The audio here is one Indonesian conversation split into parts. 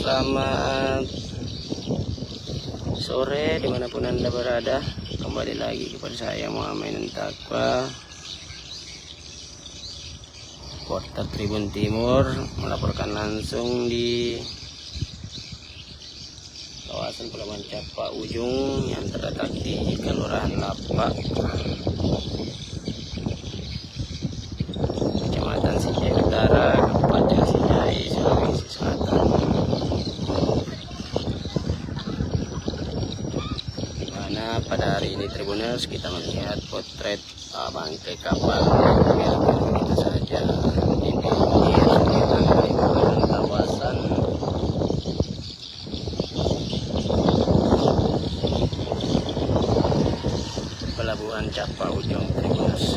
Selamat sore dimanapun Anda berada. Kembali lagi kepada saya Muhammad Takwa, Kota Tribun Timur, melaporkan langsung di kawasan Pelabuhan Capa Ujung yang terletak di Kelurahan Lapak, Kecamatan Sinjai Utara, Kabupaten Sinjai, Sulawesi Selatan. Dimana pada hari ini Tribuners kita melihat potret bangkai kapal begitu saja di pinggir lingkungan kawasan Pelabuhan Capa Ujung, Tribuners.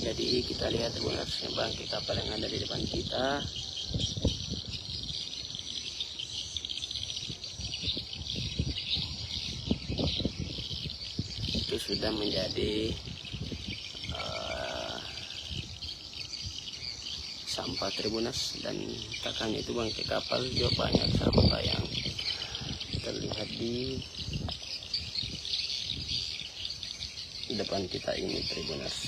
Jadi kita lihat Tribuners, bangkai kapal yang ada di depan kita. Itu sudah menjadi sampah Tribuners, dan takkan itu bangkai kapal juga banyak sampah yang terlihat di depan kita ini Tribuners.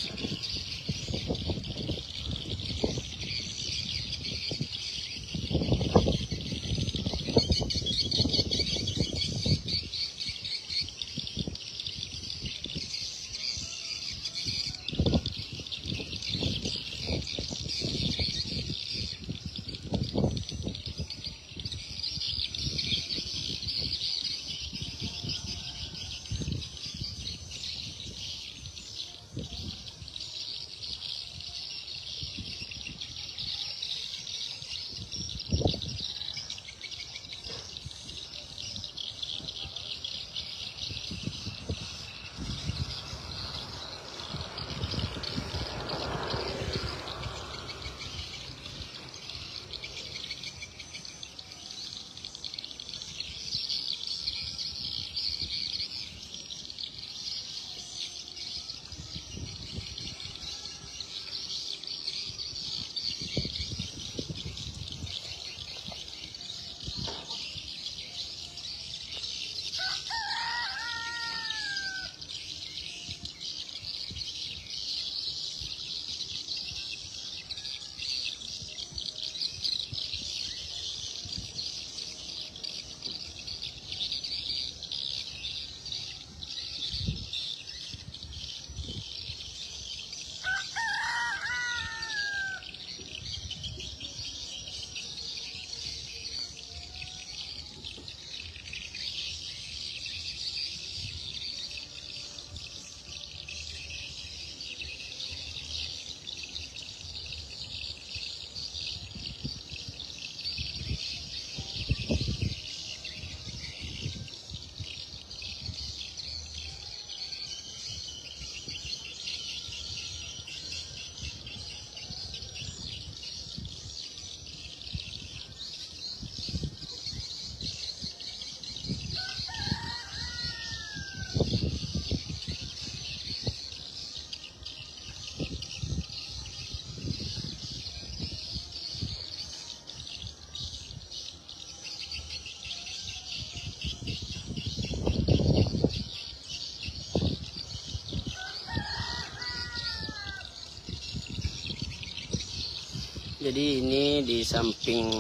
Jadi ini di samping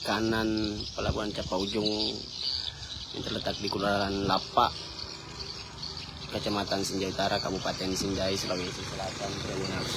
kanan Pelabuhan Capa Ujung yang terletak di Kelurahan Lapak, Kecamatan Sinjai Utara, Kabupaten Sinjai, Sulawesi Selatan, Tribuners.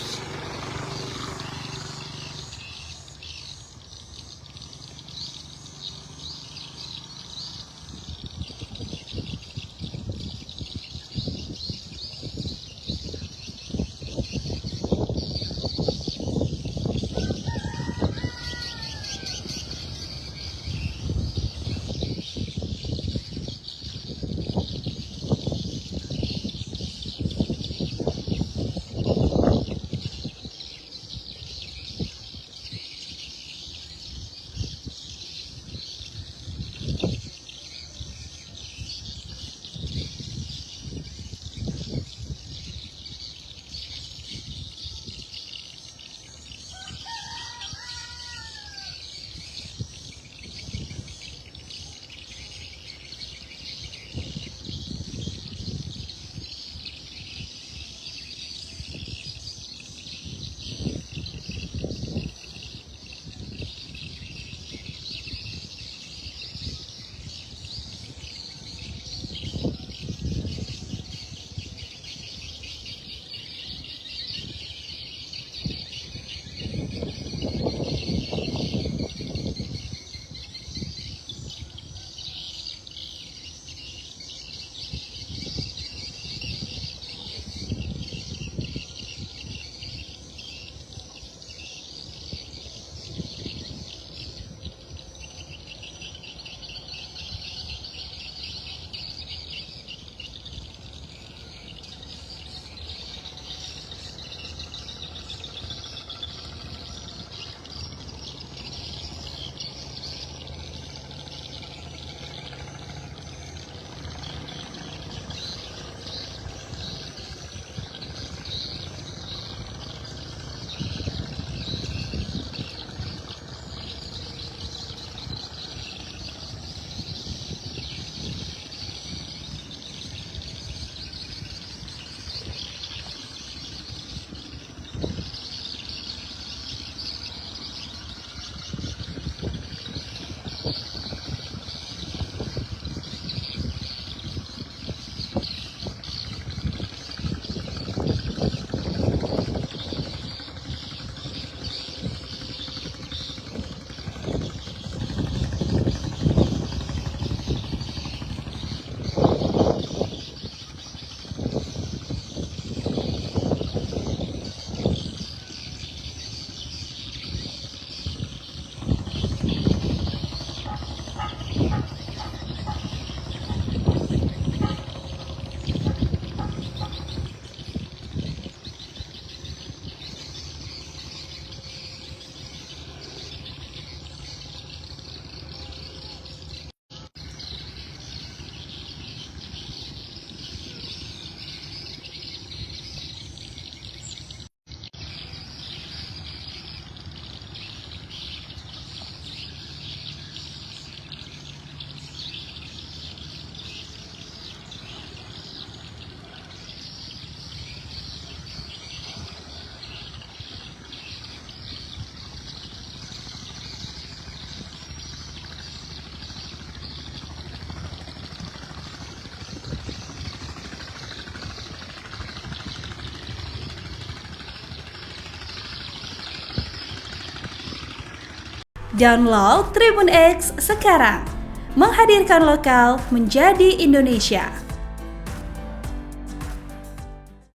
Download Tribun X sekarang. Menghadirkan lokal menjadi Indonesia.